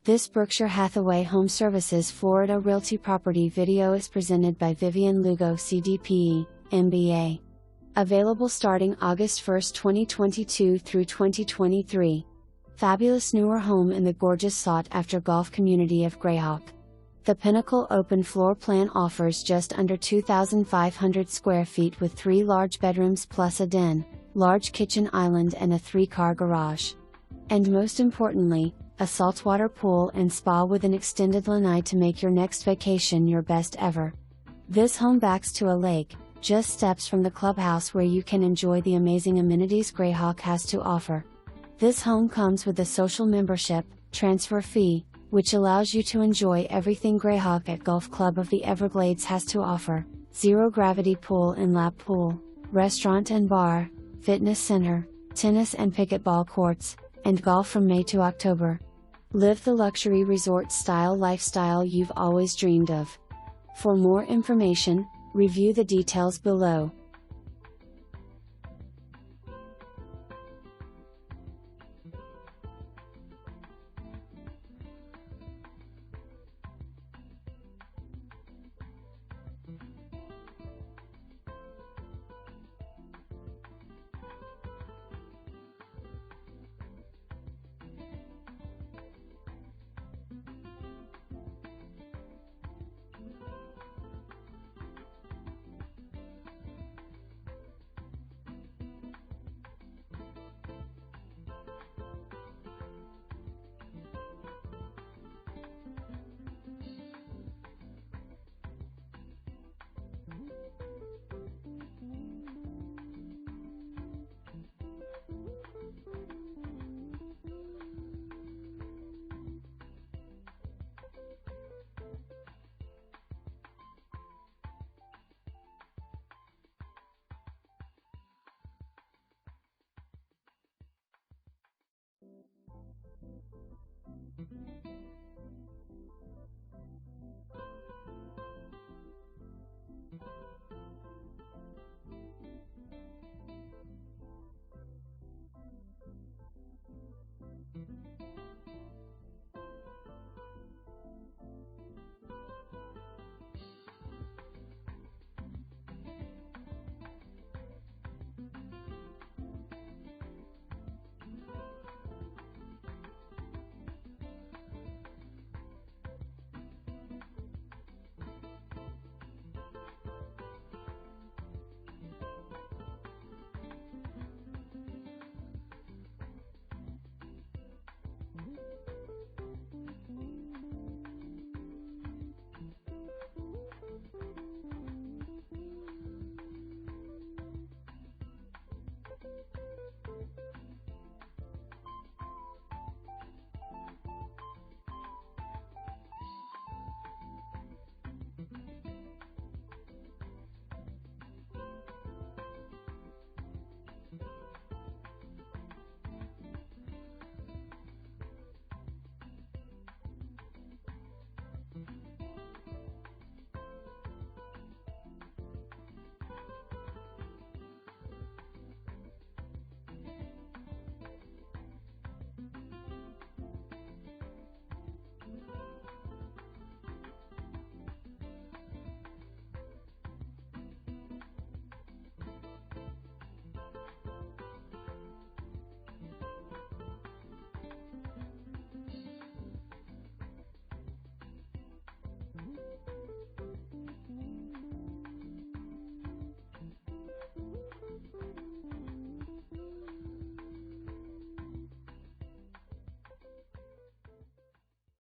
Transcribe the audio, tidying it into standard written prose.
This Berkshire Hathaway HomeServices Florida Realty property video is presented by Vivian Lugo CDPE, MBA. Available starting August 1, 2022 through 2023. Fabulous newer home in the gorgeous sought-after golf community of Greyhawk. The Pinnacle open floor plan offers just under 2,500 square feet with 3 large bedrooms plus a den, large kitchen island and a 3-car garage. And most importantly, a saltwater pool and spa with an extended lanai to make your next vacation your best ever. This home backs to a lake, just steps from the clubhouse where you can enjoy the amazing amenities Greyhawk has to offer. This home comes with a social membership, transfer fee, which allows you to enjoy everything Greyhawk at Golf Club of the Everglades has to offer: zero-gravity pool and lap pool, restaurant and bar, fitness center, tennis and pickleball courts, and golf from May to October. Live the luxury resort-style lifestyle you've always dreamed of. For more information, review the details below.